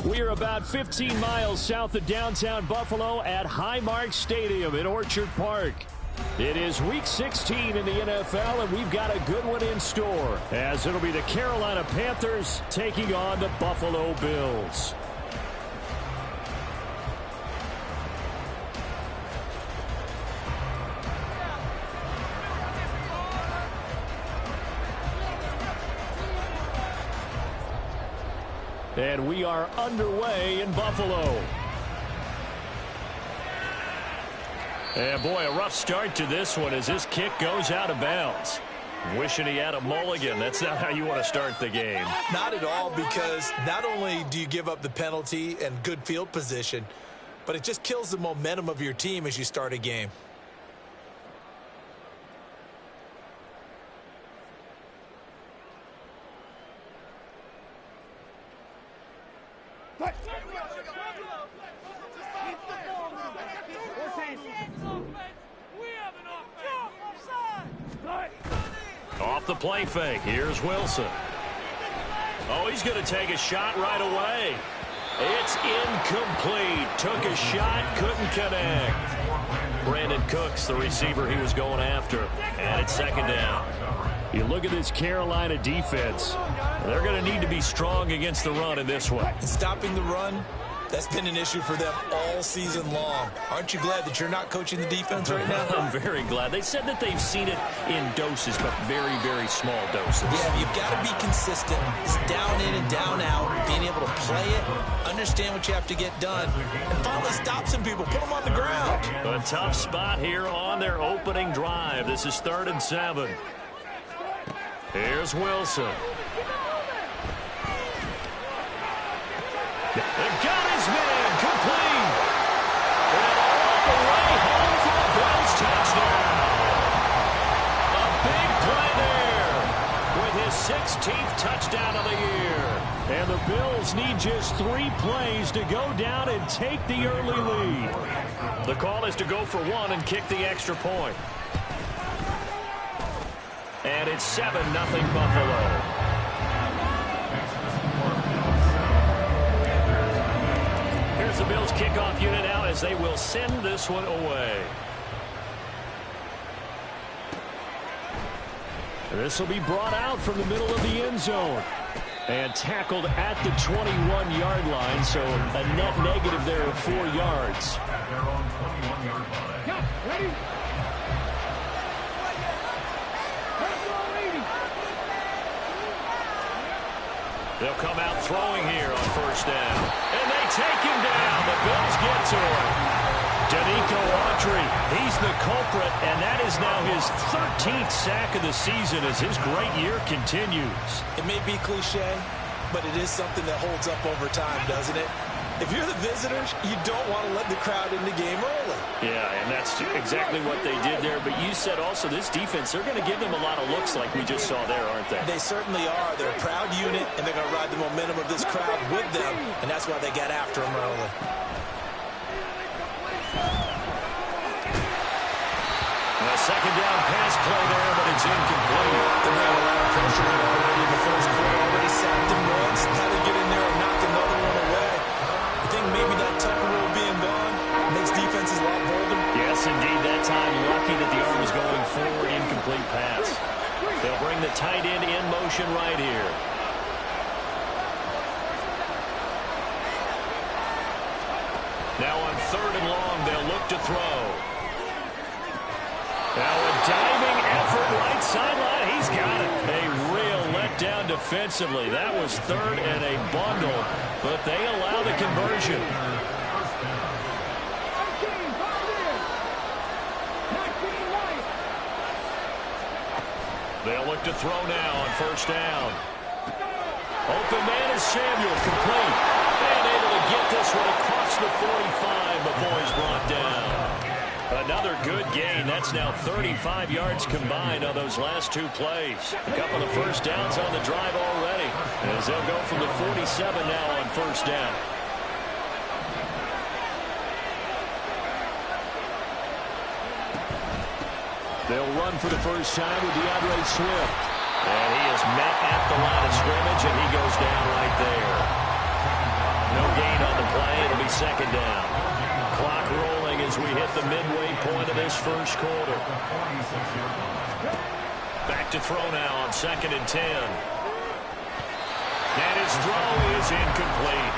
We are about 15 miles south of downtown Buffalo at Highmark Stadium in Orchard Park. It is Week 16 in the NFL, and we've got a good one in store, as it'll be the Carolina Panthers taking on the Buffalo Bills. And we are underway in Buffalo. And boy, a rough start to this one as this kick goes out of bounds. Wishing he had a mulligan. That's not how you want to start the game. Not at all, because not only do you give up the penalty and good field position, but it just kills the momentum of your team as you start a game. Off the play fake. Here's Wilson. Oh, he's going to take a shot right away. It's incomplete. Took a shot, couldn't connect. Brandon Cooks, the receiver he was going after. And it's second down. You look at this Carolina defense. They're going to need to be strong against the run in this one. Stopping the run, that's been an issue for them all season long. Aren't you glad that you're not coaching the defense right now? I'm very glad. They said that they've seen it in doses, but very, very small doses. Yeah, you've got to be consistent. It's down in and down out, being able to play it, understand what you have to get done, and finally stop some people, put them on the ground. A tough spot here on their opening drive. This is 3rd and 7. Here's Wilson. They've got his man complete. And all the way home for the Bills touchdown. A big play there with his 16th touchdown of the year. And the Bills need just 3 plays to go down and take the early lead. The call is to go for 1 and kick the extra point. And it's 7-0 Buffalo. Here's the Bills kickoff unit out as they will send this one away. This will be brought out from the middle of the end zone. And tackled at the 21-yard line, so a net negative there of 4 yards. Ready? They'll come out throwing here on 1st down. And they take him down. The Bills get to him. Danico Autry, he's the culprit, and that is now his 13th sack of the season as his great year continues. It may be cliche, but it is something that holds up over time, doesn't it? If you're the visitors, you don't want to let the crowd in the game early. Yeah, and that's exactly what they did there. But you said also this defense, they're going to give them a lot of looks like we just saw there, aren't they? They certainly are. They're a proud unit, and they're going to ride the momentum of this crowd with them, and that's why they got after them early. A second down pass play there, but it's incomplete. They're going to allow pressure already in the first quarter. Already sacked him once. How to get in there and knock another one away. I think maybe that Tucker rule being gone makes defenses a lot bolder. Yes, indeed. That time, lucky that the arm was going forward. Incomplete pass. They'll bring the tight end in motion right here. Now on 3rd and long, they'll look to throw. Now a diving effort right sideline. He's got it. A real letdown defensively. That was 3rd and a bundle, but they allow the conversion. They'll look to throw now on 1st down. Open man is Samuel, complete. And able to get this one across the 45 before he's brought down. Another good gain. That's now 35 yards combined on those last 2 plays. A couple of 1st downs on the drive already, as they'll go from the 47 now on 1st down. They'll run for the first time with DeAndre Swift. And he is met at the line of scrimmage, and he goes down right there. No gain on the play. It'll be second down. Clock rolling as we hit the midway point of this first quarter. Back to throw now on 2nd and 10. And his throw is incomplete.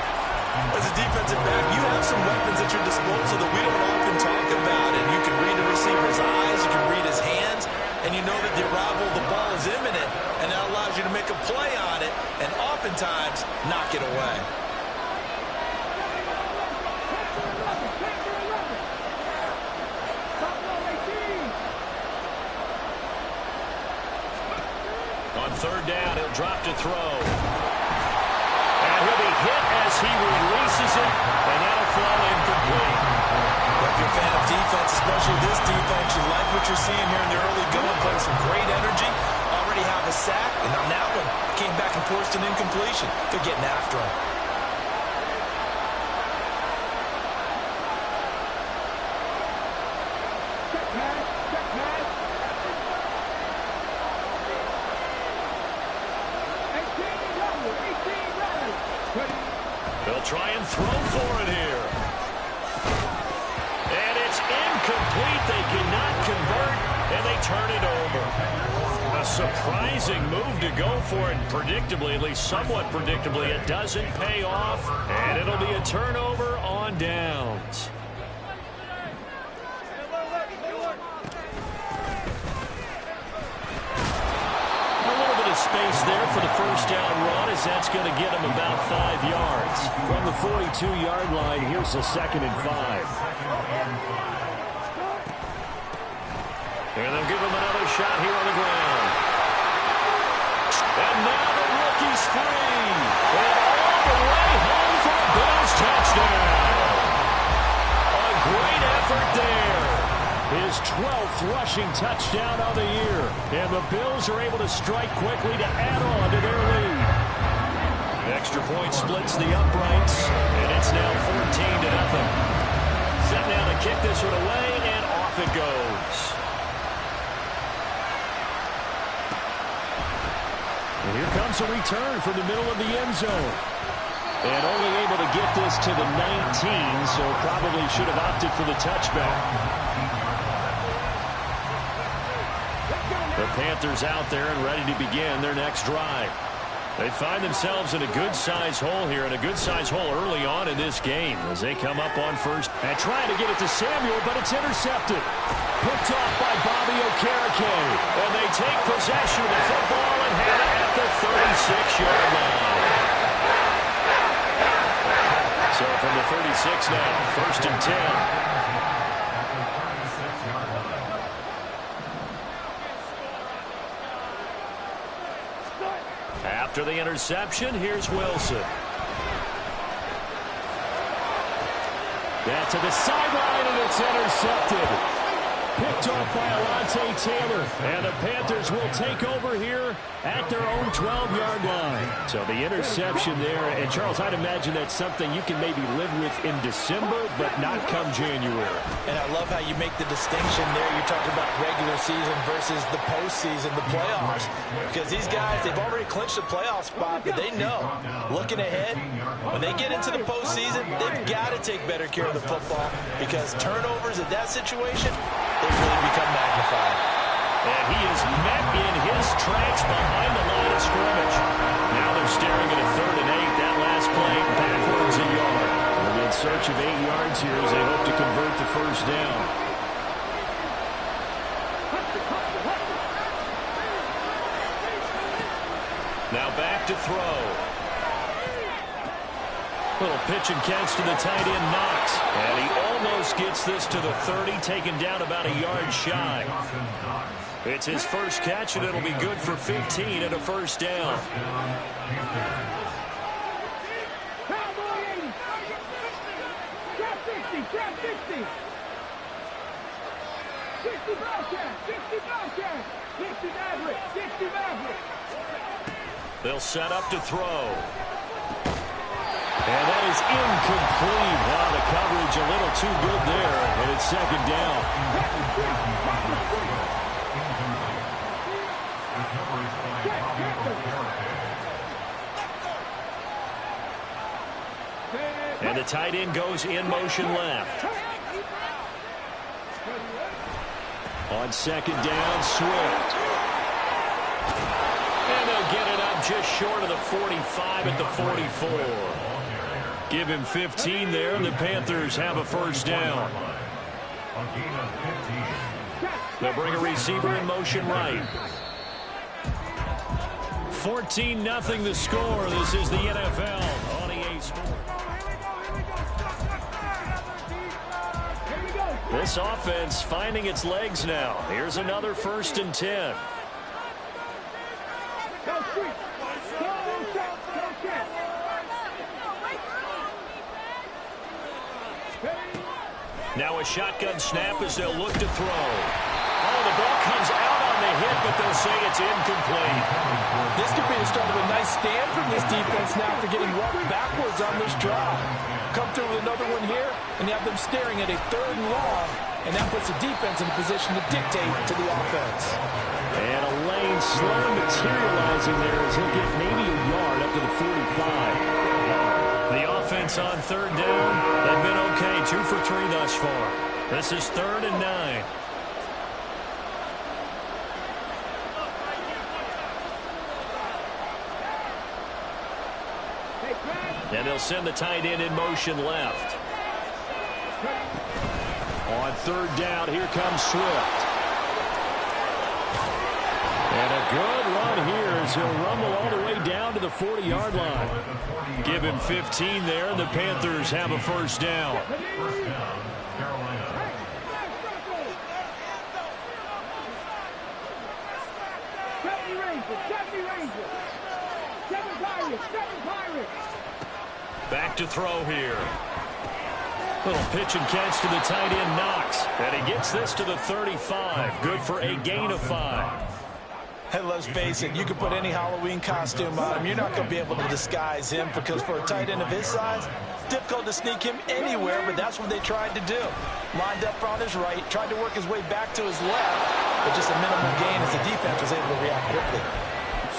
As a defensive back, you have some weapons at your disposal that we don't often talk about. And you can read the receiver's eyes, you can read his hands, and you know that the arrival of the ball is imminent, and that allows you to make a play on it and oftentimes knock it away. On 3rd down, he'll drop to throw. And he'll be hit as he releases it, and that'll fall incomplete. If you're a fan of defense, especially this defense, you like what you're seeing here in the early going, playing some great energy, already have a sack, and on that one, came back and forced an incompletion. They're getting after him. They'll try and throw for it here. And it's incomplete. They cannot convert, and they turn it over. A surprising move to go for it, and predictably, at least somewhat predictably, it doesn't pay off, and it'll be a turnover on downs. Space there for the first down run, as that's going to get him about 5 yards. From the 42-yard line, here's the 2nd and 5. And they'll give him another shot here on the ground. And now the rookie's free. And all the way home for a Bills touchdown. A great effort there. His 12th rushing touchdown of the year. And the Bills are able to strike quickly to add on to their lead. Extra point splits the uprights, and it's now 14-0. Set now to kick this one away, and off it goes. And here comes a return from the middle of the end zone. And only able to get this to the 19, so probably should have opted for the touchback. The Panthers out there and ready to begin their next drive. They find themselves in a good-sized hole here, and a good-sized hole early on in this game as they come up on first and trying to get it to Samuel, but it's intercepted. Picked off by Bobby Okereke, and they take possession of the football and have it at the 36-yard line. So from the 36 now, 1st and 10. After the interception, here's Wilson. That's to the sideline, and it's intercepted. Picked off by Alontae Taylor. And the Panthers will take over here at their own 12-yard line. So the interception there. And, Charles, I'd imagine that's something you can maybe live with in December, but not come January. And I love how you make the distinction there. You're talking about regular season versus the postseason, the playoffs. Because these guys, they've already clinched the playoff spot, but they know, looking ahead, when they get into the postseason, they've got to take better care of the football, because turnovers in that situation, they really become magnified. And he is met in his tracks behind the line of scrimmage. Now they're staring at a 3rd and 8. That last play backwards a yard. They'll be in search of 8 yards here as they hope to convert the first down. Now back to throw. Little pitch and catch to the tight end, Knox. And he almost gets this to the 30, taken down about a yard shy. It's his first catch, and it'll be good for 15 and a first down. They'll set up to throw. And that is incomplete. Wow, the coverage a little too good there, and it's second down. And tight end goes in motion left. On second down, Swift. And they'll get it up just short of the 45 at the 44. Give him 15 there, and the Panthers have a first down. They'll bring a receiver in motion right. 14-0 the score. This is the NFL on EA Sports. This offense finding its legs now. Here's another 1st and 10. Now a shotgun snap as they'll look to throw. Oh, the ball comes out on the hit, but they'll say it's incomplete. This could be the start of a nice stand from this defense now for getting walked backwards on this drive. Come through with another one here, and you have them staring at a 3rd and long, and that puts the defense in a position to dictate to the offense. And a lane slowly materializing there as he'll get maybe a yard up to the 45. The offense on 3rd down, they've been okay, 2 for 3 thus far. This is 3rd and 9. And they'll send the tight end in motion left. On 3rd down, here comes Swift. And a good run here as he'll rumble all the way down to the 40-yard line. Give him 15 there, and the Panthers have a first down. Back to throw here. Little pitch and catch to the tight end, Knox. And he gets this to the 35. Good for a gain of 5. Hey, let's face it, you can put any Halloween costume on him. You're not going to be able to disguise him because for a tight end of his size, difficult to sneak him anywhere, but that's what they tried to do. Lined up on his right, tried to work his way back to his left, but just a minimal gain as the defense was able to react quickly.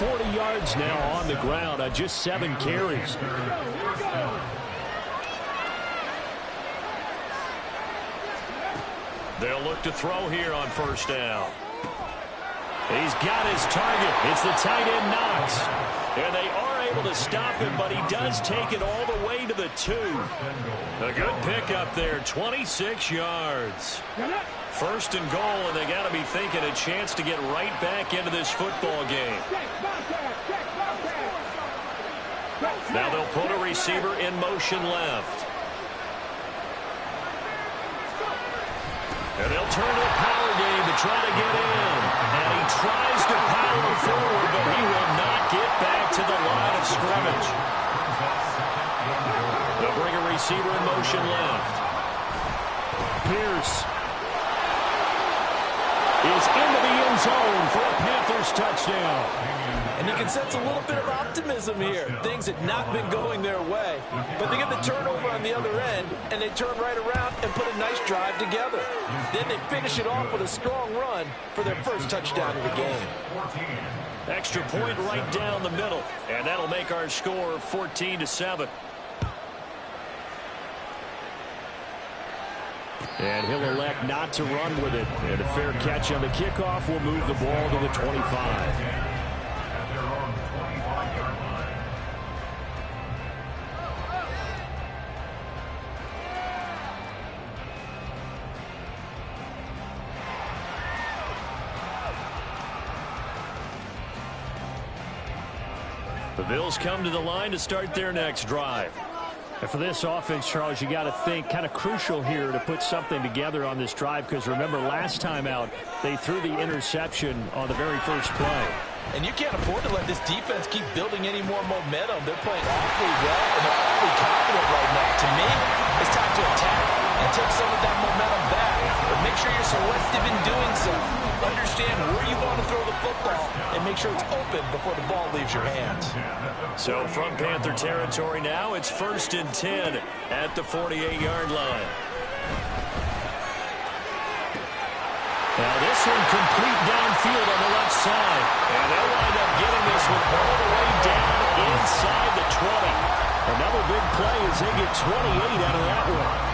40 yards now on the ground on just 7 carries. They'll look to throw here on 1st down. He's got his target. It's the tight end, Knox. And they are able to stop him, but he does take it all the way to the 2. A good pickup there, 26 yards. 1st and goal, and they got to be thinking a chance to get right back into this football game. Now they'll put a receiver in motion left. And they'll turn to a power game to try to get in. And he tries to power forward, but he will not get back to the line of scrimmage. They'll bring a receiver in motion left. Pierce is into the end zone for a Panthers touchdown. And you can sense a little bit of optimism here. Things had not been going their way, but they get the turnover on the other end, and they turn right around and put a nice drive together. Then they finish it off with a strong run for their first touchdown of the game. Extra point right down the middle, and that'll make our score 14-7. And he'll elect not to run with it. And a fair catch on the kickoff will move the ball to the 25. The Bills come to the line to start their next drive. And for this offense, Charles, you got to think kind of crucial here to put something together on this drive, because remember last time out they threw the interception on the very first play. And you can't afford to let this defense keep building any more momentum. They're playing awfully well, and they're awfully confident right now. To me, it's time to attack and take some of that momentum back. But make sure you're selective in doing so. Understand where you want to throw the football and make sure it's open before the ball leaves your hands. So from Panther territory now, it's 1st and 10 at the 48-yard line. Now this one complete downfield on the left side. And they'll wind up getting this one all the way down inside the 20. And Another big play as they get 28 out of that one.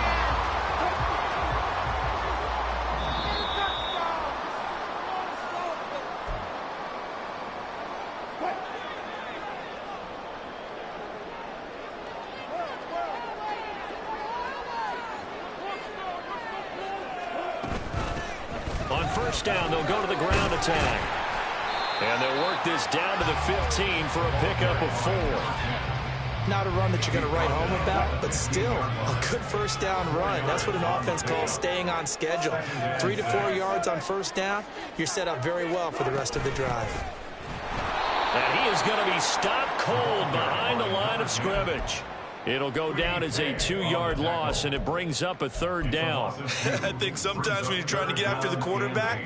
On first down, they'll go to the ground attack. And they'll work this down to the 15 for a pickup of 4. Not a run that you're going to write home about, but still a good first down run. That's what an offense calls staying on schedule. 3 to 4 yards on first down, you're set up very well for the rest of the drive. And he is going to be stopped cold behind the line of scrimmage. It'll go down as a 2-yard loss, and it brings up a third down. I think sometimes when you're trying to get after the quarterback,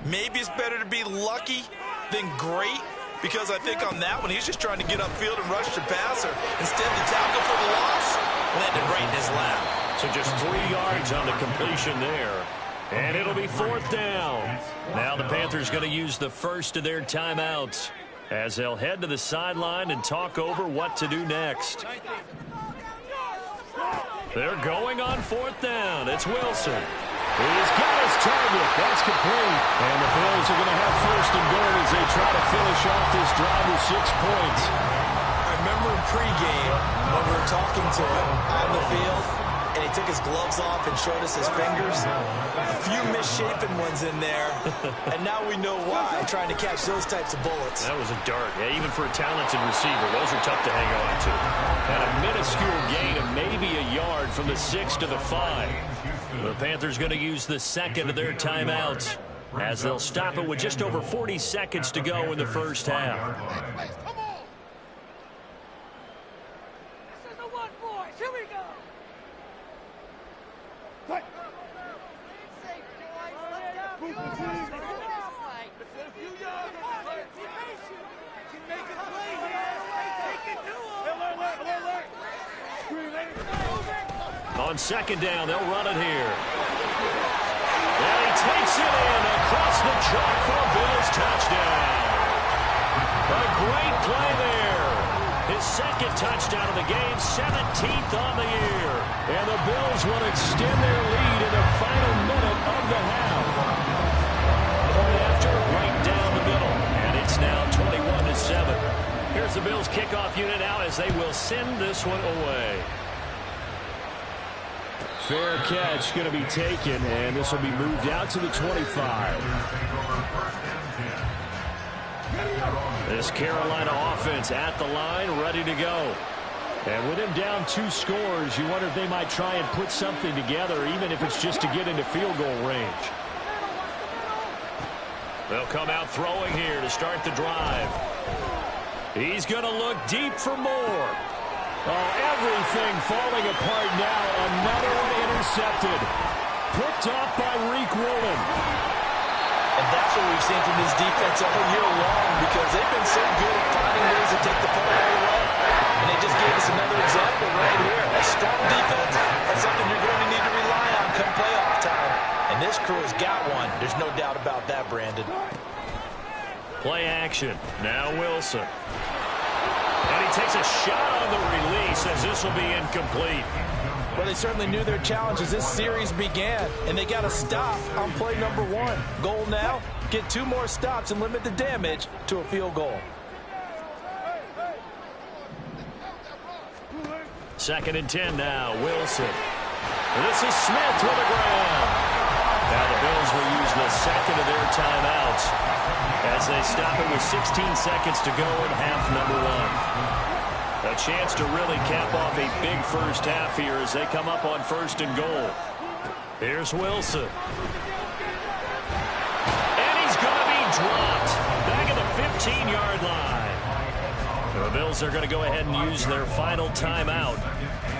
maybe it's better to be lucky than great, because I think on that one, he's just trying to get upfield and rush the passer. Instead, the tackle for the loss landed right in his lap. So just 3 yards on the completion there. And it'll be fourth down. Now the Panthers going to use the first of their timeouts as they'll head to the sideline and talk over what to do next. They're going on fourth down. It's Wilson. He's got his target. That's complete. And the Bills are going to have first and goal as they try to finish off this drive with 6 points. I remember in pregame when we were talking to him on the field, and he took his gloves off and showed us his fingers. A few misshapen ones in there, and now we know why, trying to catch those types of bullets. That was a dart. Yeah, even for a talented receiver, those are tough to hang on to. And a minuscule gain of maybe a yard from the 6 to the 5. The Panthers going to use the second of their timeouts as they'll stop it with just over 40 seconds to go in the first half. This is the one, boys. Here we go. On second down, they'll run it here. And he takes it in across the chalk for a Bills touchdown. A great play there. His second touchdown of the game, 17th on the year. And the Bills will extend their lead in the final minute of the half. Point after, right down the middle. And it's now 21-7. Here's the Bills kickoff unit out as they will send this one away. Fair catch going to be taken, and this will be moved out to the 25. This Carolina offense at the line, ready to go. And with him down 2 scores, you wonder if they might try and put something together, even if it's just to get into field goal range. They'll come out throwing here to start the drive. He's going to look deep for more. Oh, everything falling apart now. Another one intercepted. Picked off by Reek Woolen. And that's what we've seen from this defense all year long, because they've been so good at finding ways to take the ball away. And they just gave us another example right here. A strong defense, that's something you're going to need to rely on come playoff time. And this crew has got one. There's no doubt about that, Brandon. Play action. Now Wilson. And he takes a shot on the release as this will be incomplete. Well, they certainly knew their challenge as this series began, and they got to stop on play number 1. Goal now, get 2 more stops and limit the damage to a field goal. Second and 10 now, Wilson. This is Smith with the ground. Now the Bills will use the second of their timeouts as they stop it with 16 seconds to go in half number 1. A chance to really cap off a big first half here as they come up on first and goal. Here's Wilson. And he's going to be dropped back at the 15-yard line. The Bills are going to go ahead and use their final timeout.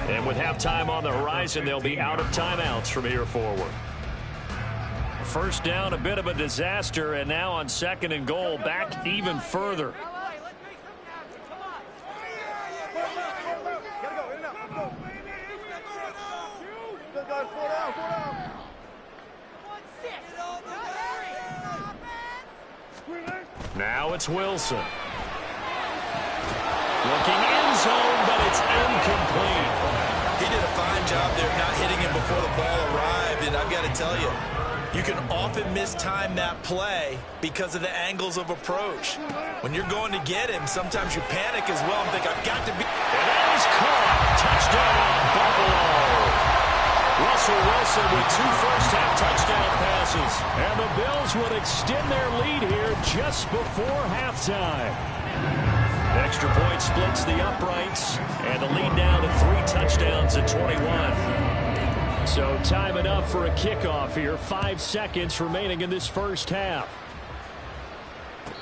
And with halftime on the horizon, they'll be out of timeouts from here forward. First down, a bit of a disaster, and now on second and goal, back even further. Now it's Wilson. Looking in zone, but it's incomplete. He did a fine job there not hitting him before the ball arrived, and I've got to tell you, you can often mistime that play because of the angles of approach. When you're going to get him, sometimes you panic as well and think, I've got to be... And that is caught. Touchdown, Buffalo. Russell Wilson with 2 first-half touchdown passes. And the Bills would extend their lead here just before halftime. Extra point splits the uprights, and the lead now to 3 touchdowns at 21. So time enough for a kickoff here. 5 seconds remaining in this first half.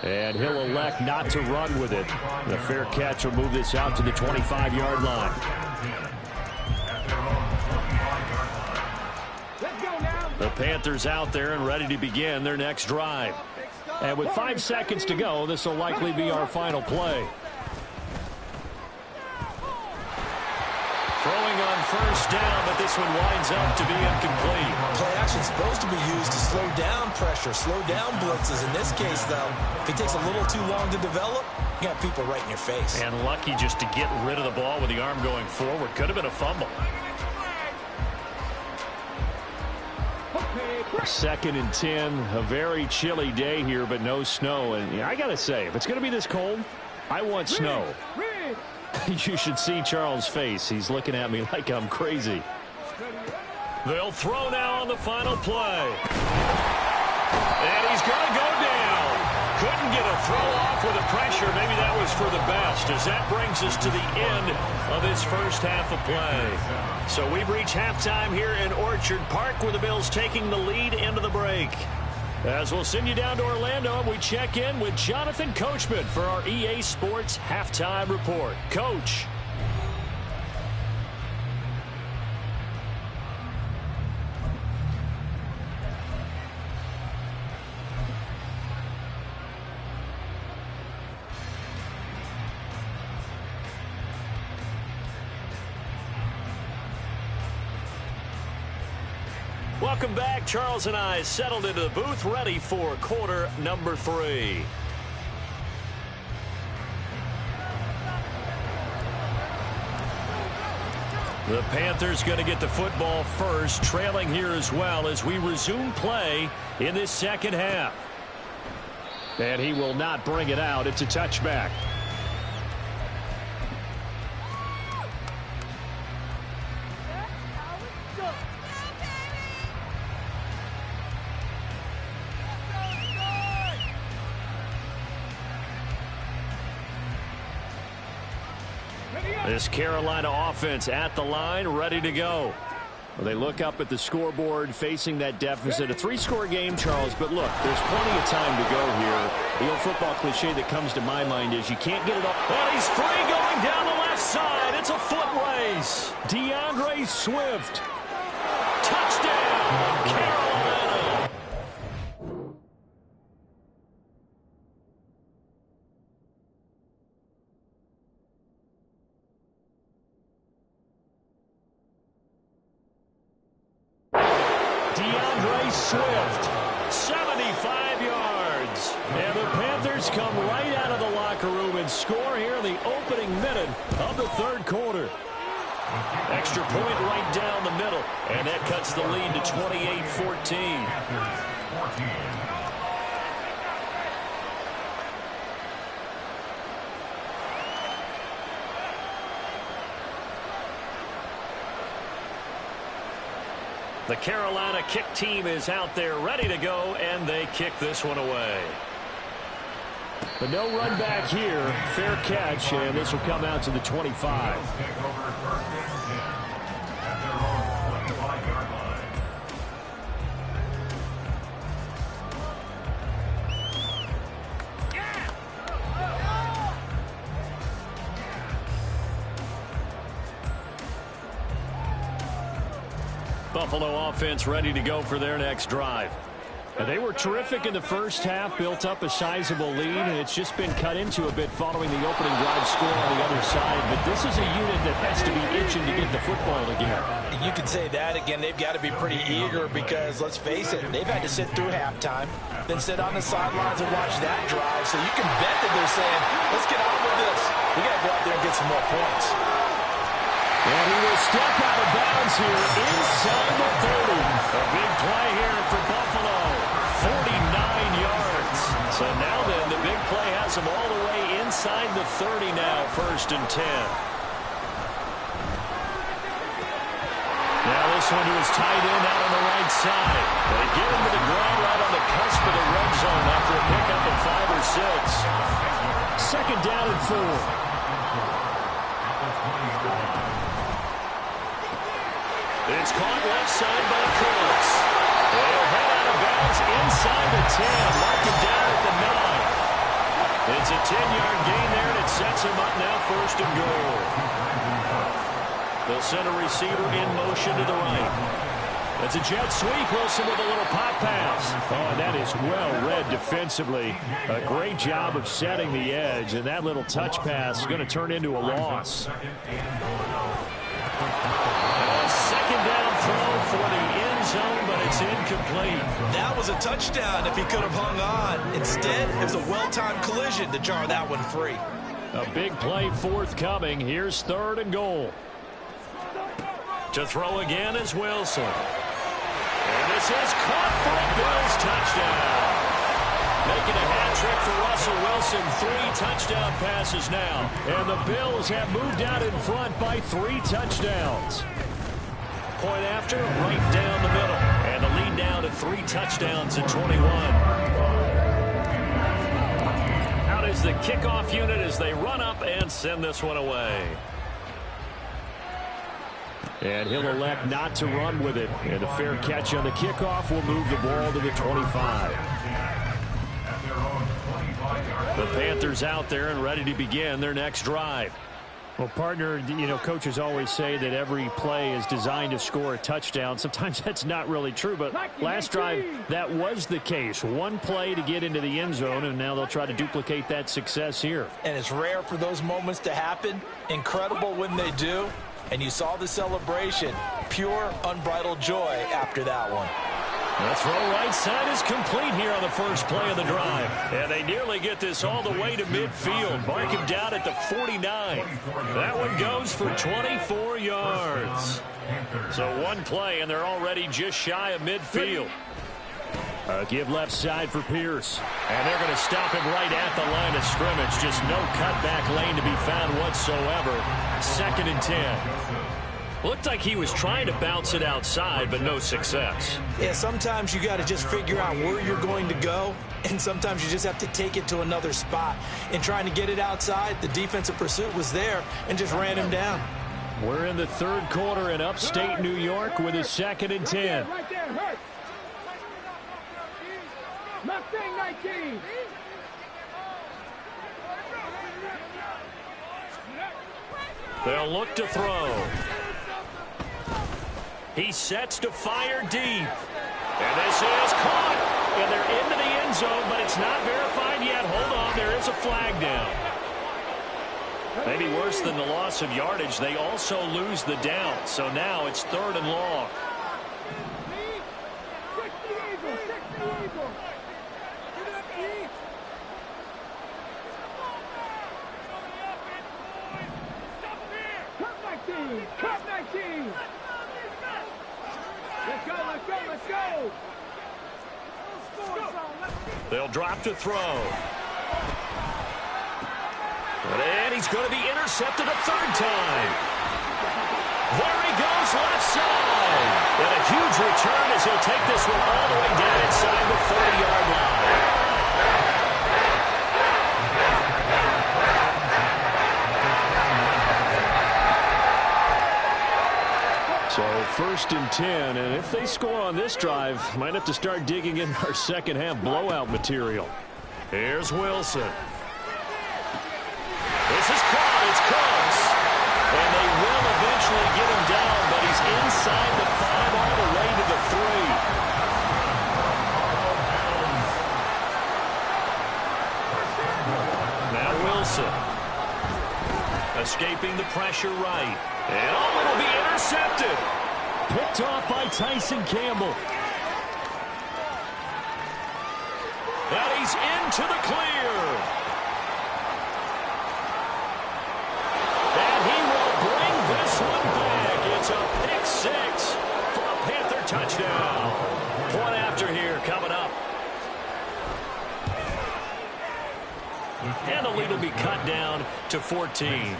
And he'll elect not to run with it. The fair catch will move this out to the 25-yard line. The Panthers out there and ready to begin their next drive. And with 5 seconds to go, this will likely be our final play. Throwing on first down, but this one winds up to be incomplete. Play action is supposed to be used to slow down pressure, slow down blitzes. In this case, though, if it takes a little too long to develop, you got people right in your face. And lucky just to get rid of the ball with the arm going forward. Could have been a fumble. 2nd and 10, a very chilly day here, but no snow. And I got to say, if it's going to be this cold, I want snow. You should see Charles' face. He's looking at me like I'm crazy. They'll throw now on the final play. And he's going to go down. Couldn't get a throw off with the pressure. Maybe that was for the best, as that brings us to the end of this first half of play. So we've reached halftime here in Orchard Park, with the Bills taking the lead into the break. As we'll send you down to Orlando, and we check in with Jonathan Coachman for our EA Sports Halftime Report. Coach. Welcome back. Charles and I settled into the booth, ready for quarter number 3. The Panthers going to get the football first, trailing here as well as we resume play in this second half. And he will not bring it out. It's a touchback. This Carolina offense at the line, ready to go. Well, they look up at the scoreboard, facing that deficit. A 3-score game, Charles, but look, there's plenty of time to go here. The old football cliche that comes to my mind is you can't get it up. And he's free going down the left side. It's a foot race. DeAndre Swift. Touchdown, Carolina. Swift, 75 yards. And the Panthers come right out of the locker room and score here in the opening minute of the third quarter. Extra point right down the middle, and that cuts the lead to 28-14. The Carolina kick team is out there ready to go, and they kick this one away. But no run back here. Fair catch, and this will come out to the 25. Buffalo offense ready to go for their next drive. They were terrific in the first half, built up a sizable lead, and it's just been cut into a bit following the opening drive score on the other side. But this is a unit that has to be itching to get the football again. You could say that again. They've got to be pretty eager because, let's face it, they've had to sit through halftime. than sit on the sidelines and watch that drive. So you can bet that they're saying, let's get on with this. We got to go out there and get some more points. And he will step out of bounds here inside the 30. A big play here for Buffalo. 49 yards. So now then, the big play has him all the way inside the 30 now, 1st and 10. Now this one to his tight end out on the right side. They get him to the ground right on the cusp of the red zone after a pickup of 5 or 6. 2nd down and 4. It's caught left side by Cooks. They'll head out of bounds inside the 10. Mark him down at the 9. It's a 10-yard gain there, and it sets him up now 1st and goal. They'll send a receiver in motion to the right. It's a jet sweep. Wilson with a little pop pass. Oh, and that is well read defensively. A great job of setting the edge, and that little touch pass is going to turn into a loss. Second down throw for the end zone, but it's incomplete. That was a touchdown if he could have hung on. Instead, it was a well-timed collision to jar that one free. A big play forthcoming. Here's 3rd and goal. To throw again is Wilson. And this is caught for a Bills touchdown. Making a hat trick for Russell Wilson. 3 touchdown passes now. And the Bills have moved out in front by 3 touchdowns. Point after, right down the middle. And the lead down to 3 touchdowns at 21. Out is the kickoff unit as they run up and send this one away. And he'll elect not to run with it. And a fair catch on the kickoff will move the ball to the 25. The Panthers out there and ready to begin their next drive. Well, partner, you know, coaches always say that every play is designed to score a touchdown. Sometimes that's not really true, but last drive, that was the case. One play to get into the end zone, and now they'll try to duplicate that success here. And it's rare for those moments to happen. Incredible when they do. And you saw the celebration. Pure, unbridled joy after that one. The throw right side is complete here on the first play of the drive. And they nearly get this all the way to midfield. Mark him down at the 49. That one goes for 24 yards. So one play, and they're already just shy of midfield. Give left side for Pierce. And they're going to stop him right at the line of scrimmage. Just no cutback lane to be found whatsoever. 2nd and 10. Looked like he was trying to bounce it outside, but no success. Yeah, sometimes you got to just figure out where you're going to go, and sometimes you just have to take it to another spot. In trying to get it outside, the defensive pursuit was there and just ran him down. We're in the 3rd quarter in upstate New York with a 2nd and 10. Right there, hurt. Mustang 19. They'll look to throw. He sets to fire deep. And this is caught. And they're into the end zone, but it's not verified yet. Hold on, there is a flag down. Maybe worse than the loss of yardage, they also lose the down. So now it's 3rd and long. Cut 19. Let's go, let's go, let's go. They'll drop to throw. And he's going to be intercepted a 3rd time. There he goes left side. And a huge return as he'll take this one all the way down inside the 40-yard line. So 1st and 10, and if they score on this drive, might have to start digging in our second half blowout material. Here's Wilson. This is caught. It's Cooks. And they will eventually get him down, but he's inside the 5 all the way to the 3. Now Wilson. Escaping the pressure right. And it'll be intercepted. Picked off by Tyson Campbell. And he's into the clear. And he will bring this one back. It's a pick six for a Panther touchdown. Point after here coming up. And the lead will be cut down to 14.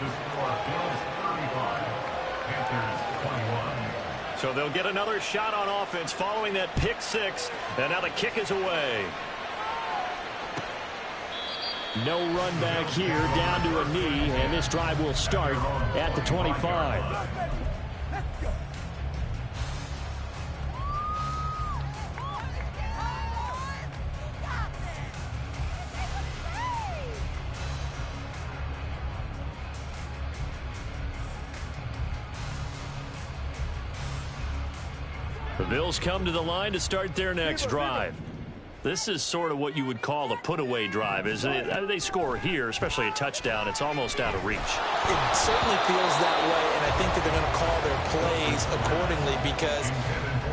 So they'll get another shot on offense following that pick six. And now the kick is away. No run back here, down to a knee, and this drive will start at the 25. The Bills come to the line to start their next drive. This is sort of what you would call a put-away drive, isn't it? They score here, especially a touchdown. It's almost out of reach. It certainly feels that way, and I think that they're going to call their plays accordingly because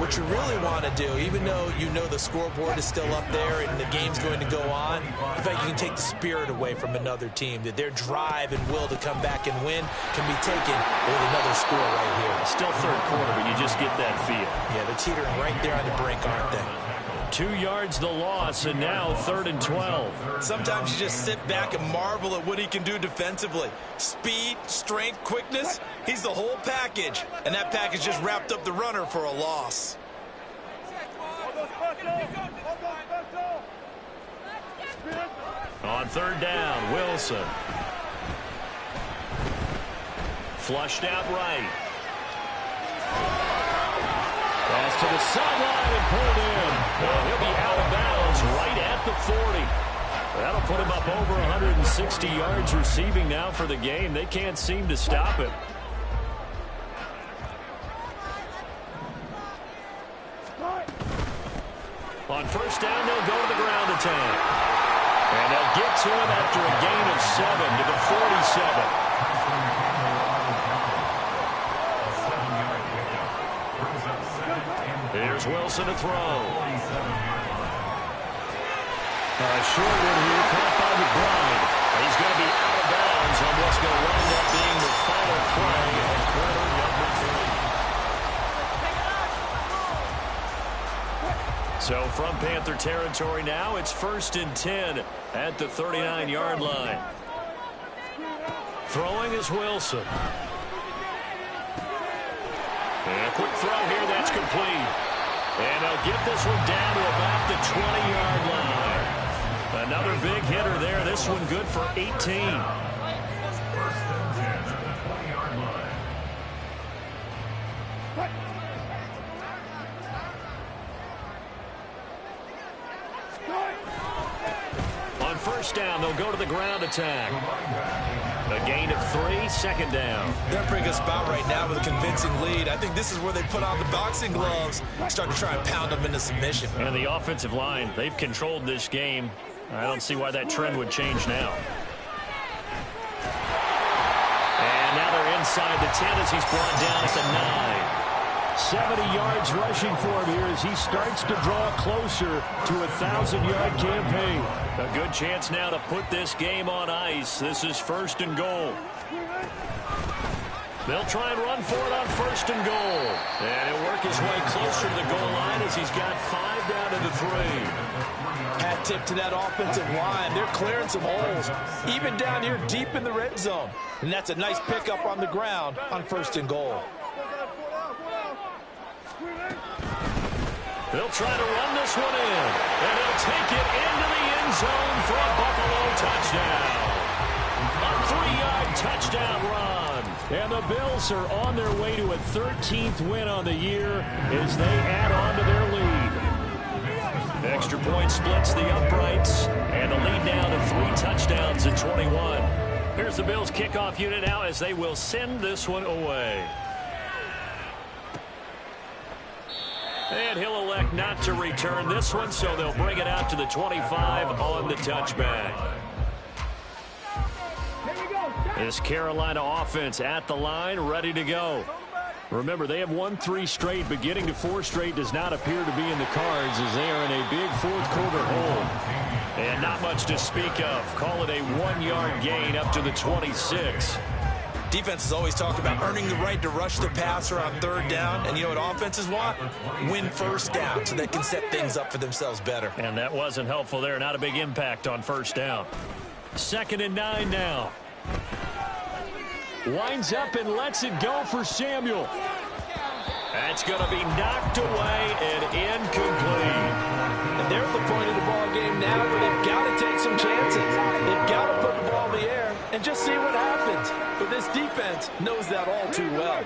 what you really want to do, even though you know the scoreboard is still up there and the game's going to go on, in fact, you can take the spirit away from another team, that their drive and will to come back and win can be taken with another score right here. Still third quarter, but you just get that feel. Yeah, they're teetering right there on the brink, aren't they? 2 yards the loss, and now 3rd and 12. Sometimes you just sit back and marvel at what he can do defensively. Speed, strength, quickness, he's the whole package. And that package just wrapped up the runner for a loss. On 3rd down, Wilson. Flushed out right. Pass to the sideline and pulled in. Well, he'll be out of bounds right at the 40. That'll put him up over 160 yards receiving now for the game. They can't seem to stop him. On 1st down, they'll go to the ground attack. And they'll get to him after a gain of 7 to the 47. Here's Wilson to throw. A short one here, caught by McBride. He's going to be out of bounds on what's going to wind up being the final play of quarter number 3. So from Panther territory now, it's 1st and 10 at the 39-yard line. Throwing is Wilson. And a quick throw here, that's complete. And they'll get this one down to about the 20-yard line. Another big hitter there. This one good for 18. On 1st down, they'll go to the ground attack. A gain of 3, 2nd down. They're in a pretty good spot right now with a convincing lead. I think this is where they put on the boxing gloves, start to try and pound them into submission. And the offensive line, they've controlled this game. I don't see why that trend would change now. And now they're inside the 10 as he's brought down at the 9. 70 yards rushing for him here as he starts to draw closer to a 1,000-yard campaign. A good chance now to put this game on ice. This is 1st and goal. They'll try and run for it on 1st and goal. And he'll work his way closer to the goal line as he's got 5 down to the 3. Hat tip to that offensive line. They're clearing some holes, even down here deep in the red zone. And that's a nice pickup on the ground on 1st and goal. They'll try to run this one in. And he'll take it into the end zone for a Buffalo touchdown. A 3-yard touchdown run. And the Bills are on their way to a 13th win on the year as they add on to their lead. Extra point splits the uprights. And the lead down to 3 touchdowns at 21. Here's the Bills kickoff unit now as they will send this one away. And he'll elect not to return this one, so they'll bring it out to the 25 on the touchback. This Carolina offense at the line, ready to go. Remember, they have won 3 straight, but getting to 4 straight does not appear to be in the cards as they are in a big 4th quarter hole. And not much to speak of. Call it a 1-yard gain up to the 26. Defense has always talked about earning the right to rush the passer on third down. And you know what offenses want? Win first down so they can set things up for themselves better. And that wasn't helpful there. Not a big impact on first down. 2nd and 9 now. Winds up and lets it go for Samuel. That's going to be knocked away and incomplete. And they're at the point of the ball game now where they've got to take some chances. They've got to put the ball in the air and just see what happens. But this defense knows that all too well.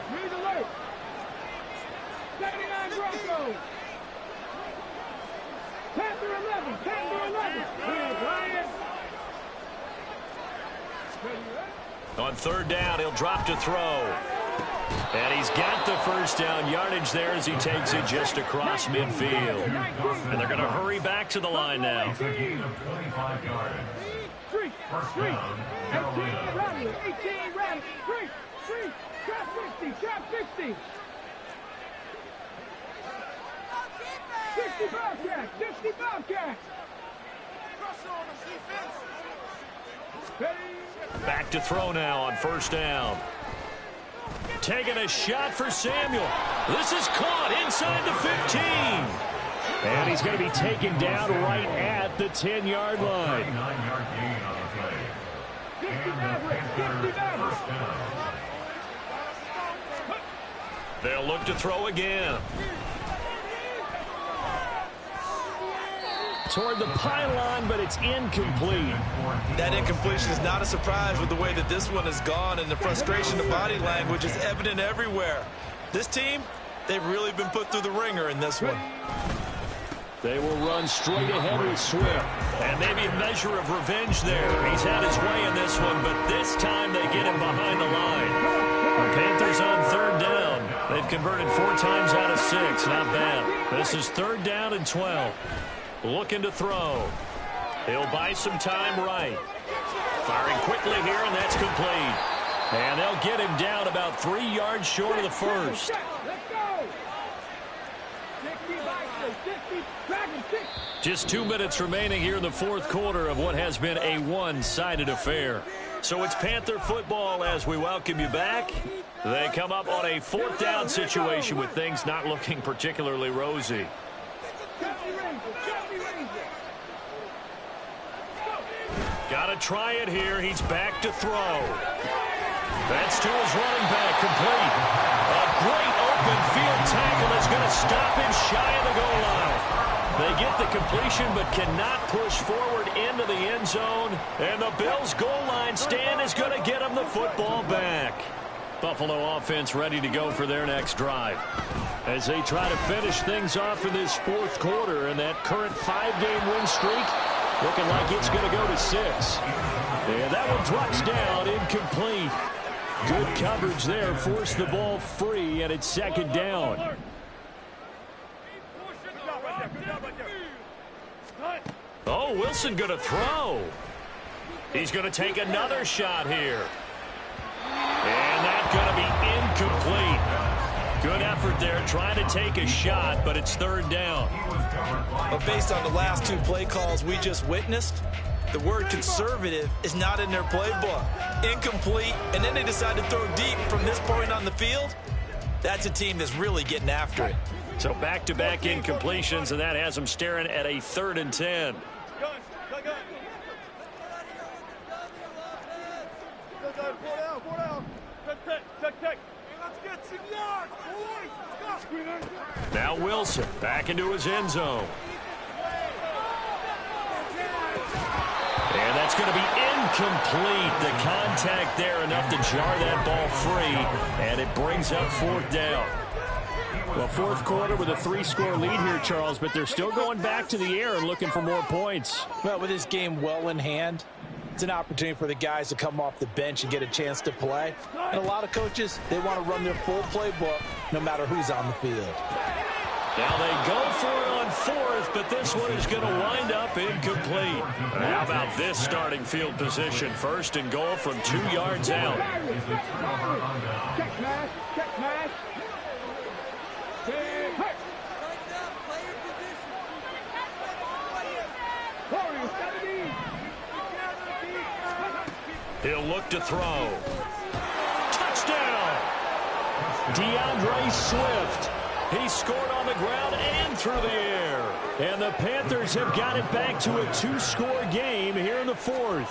79 Broncos. 10-11. 10-11. On third down, he'll drop to throw. And he's got the first down yardage there as he takes it just across midfield. And they're going to hurry back to the line now. 18 rally. 3. Trap 60. 60 Bobcats. Back to throw now on first down. Taking a shot for Samuel. This is caught inside the 15. And he's going to be taken down right at the 10-yard line. They'll look to throw again. Toward the pylon, but it's incomplete. That incompletion is not a surprise with the way that this one has gone, and the frustration of body language is evident everywhere. This team, they've really been put through the ringer in this one. They will run straight ahead with Swift. And maybe a measure of revenge there. He's had his way in this one, but this time they get him behind the line. The Panthers on third down. They've converted 4 times out of 6. Not bad. This is 3rd down and 12. Looking to throw. He'll buy some time right. Firing quickly here, and that's complete. And they'll get him down about 3 yards short of the first. Let's go. 60. Just 2 minutes remaining here in the 4th quarter of what has been a one-sided affair. So it's Panther football as we welcome you back. They come up on a 4th down situation with things not looking particularly rosy. Got to try it here. He's back to throw. That's to his running back, complete. A great open field tackle is going to stop him shy of the goal line. They get the completion but cannot push forward into the end zone. And the Bills' goal line stand is going to get them the football back. Buffalo offense ready to go for their next drive as they try to finish things off in this 4th quarter, and that current 5-game win streak looking like it's going to go to 6. And that one drops down, incomplete. Good coverage there, forced the ball free, and it's 2nd down. Oh, Wilson going to throw. He's going to take another shot here. And that's going to be incomplete. Good effort there trying to take a shot, but it's 3rd down. But based on the last 2 play calls we just witnessed, the word conservative is not in their playbook. Incomplete, and then they decide to throw deep from this point on the field. That's a team that's really getting after it. So back-to-back incompletions, and that has them staring at a 3rd and 10. Now Wilson back into his end zone. And that's going to be incomplete. The contact there enough to jar that ball free, and it brings up 4th down. Well, 4th quarter with a 3-score lead here, Charles, but they're still going back to the air and looking for more points. Well, with this game well in hand, it's an opportunity for the guys to come off the bench and get a chance to play. And a lot of coaches, they want to run their full playbook no matter who's on the field. Now they go for it on 4th, but this one is going to wind up incomplete. How about this starting field position? 1st and goal from 2 yards out. Check pass. Warriors got to He'll look to throw. Touchdown! DeAndre Swift. He scored on the ground and through the air. And the Panthers have got it back to a 2-score game here in the fourth.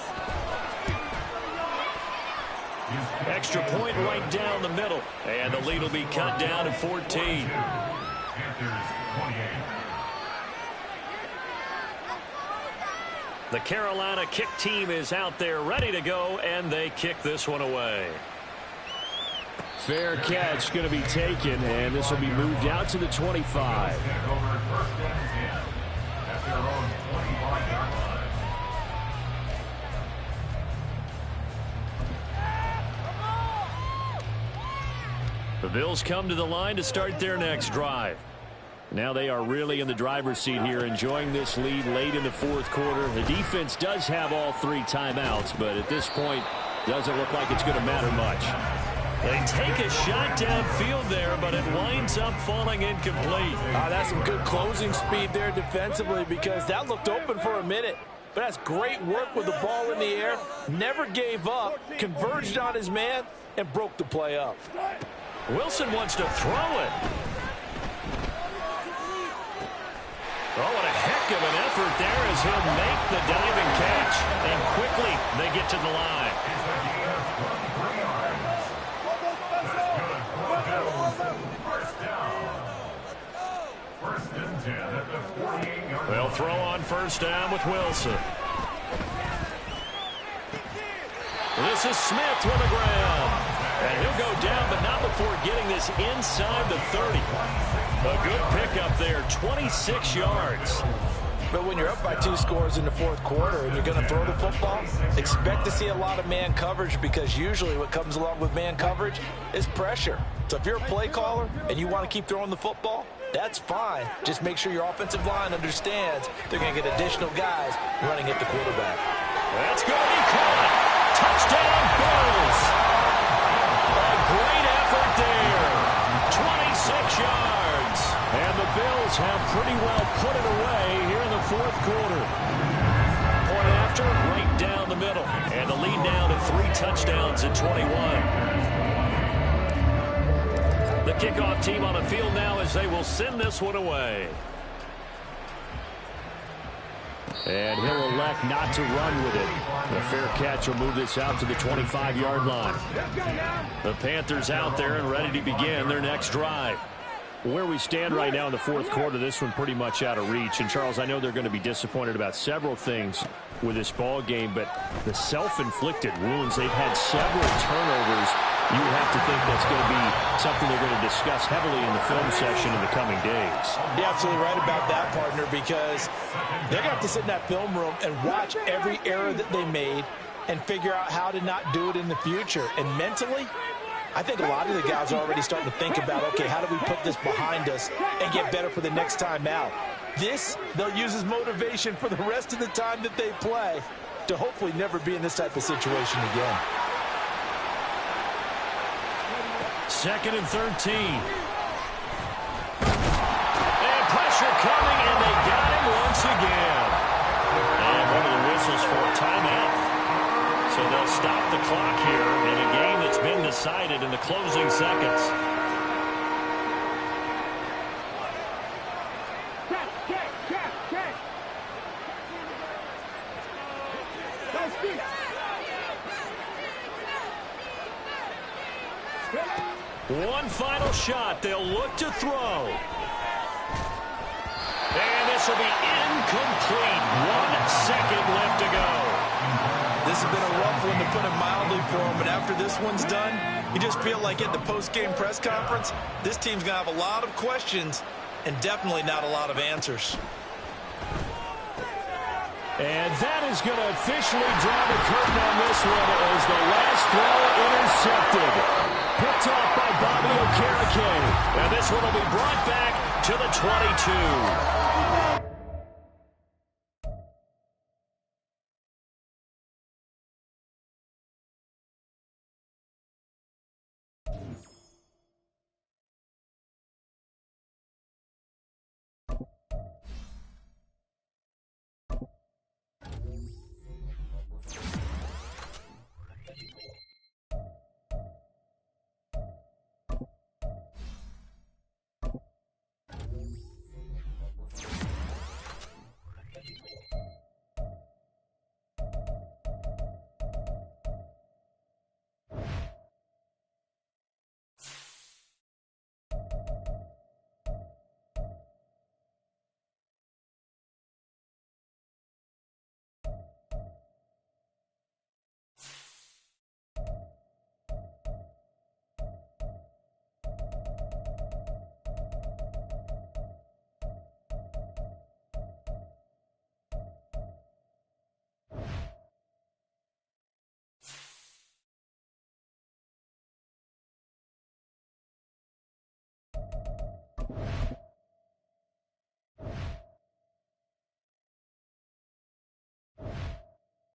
Extra point right down the middle. And the lead will be cut down to 14. The Carolina kick team is out there ready to go, and they kick this one away. Fair catch going to be taken, and this will be moved out to the 25. The Bills come to the line to start their next drive. Now they are really in the driver's seat here, enjoying this lead late in the fourth quarter. The defense does have all 3 timeouts, but at this point, doesn't look like it's going to matter much. They take a shot downfield there, but it winds up falling incomplete. That's some good closing speed there defensively, because that looked open for a minute. But that's great work with the ball in the air. Never gave up, converged on his man, and broke the play up. Wilson wants to throw it. Oh, what a heck of an effort there as he'll make the diving catch. And quickly, they get to the line. They'll throw on first down with Wilson. This is Smith with the ground. And he'll go down, but not before getting this inside the 30. A good pickup there, 26 yards. But when you're up by 2 scores in the fourth quarter and you're going to throw the football, expect to see a lot of man coverage, because usually what comes along with man coverage is pressure. So if you're a play caller and you want to keep throwing the football, that's fine. Just make sure your offensive line understands they're going to get additional guys running at the quarterback. That's going to be caught. Touchdown, Bills. A great effort there. 26 yards. And the Bills have pretty well put it away here in the fourth quarter. Point after, right down the middle. And the lead now to 3 touchdowns at 21. The kickoff team on the field now as they will send this one away. And he'll elect not to run with it. The fair catch will move this out to the 25-yard line. The Panthers out there and ready to begin their next drive. Where we stand right now in the fourth quarter, this one pretty much out of reach. And, Charles, I know they're going to be disappointed about several things with this ball game, but the self-inflicted wounds, they've had several turnovers. You would have to think that's going to be something they're going to discuss heavily in the film session in the coming days. You're absolutely right about that, partner, because they're going to have to sit in that film room and watch every error that they made and figure out how to not do it in the future. And mentally, I think a lot of the guys are already starting to think about, okay, how do we put this behind us and get better for the next time out? This, they'll use as motivation for the rest of the time that they play to hopefully never be in this type of situation again. 2nd and 13. And pressure coming, and they got him once again. And one of the whistles for a timeout. So they'll stop the clock here in a game that's been decided in the closing seconds. One final shot. They'll look to throw. And this will be incomplete. 1 second left to go. This has been a rough one, to put it mildly, for him. But after this one's done, you just feel like at the post-game press conference, this team's going to have a lot of questions and definitely not a lot of answers. And that is going to officially draw the curtain on this one as the last throw intercepted. Picked off by Bobby Okereke. And this one will be brought back to the 22.